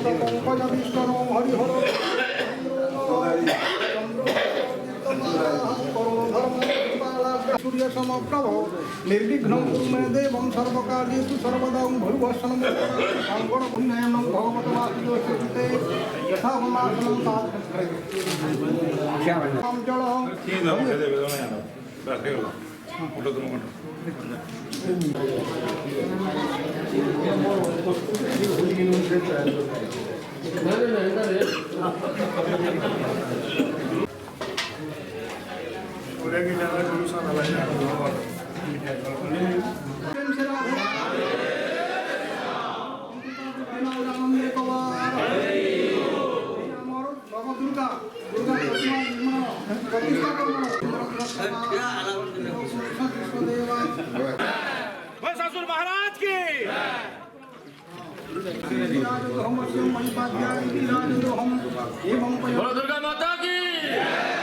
पंकजविष्णु हरिहर सूर्य समप्रभ निर्विघ्नं कुरु मे देवं सर्वकार्येषु सर्वदा भूर्भुवस्सनं मंगल पुण्यनं भगवतवासुदेवते यथा वमासनं ताम जल ससुर महाराज की हम दुर्गा माता की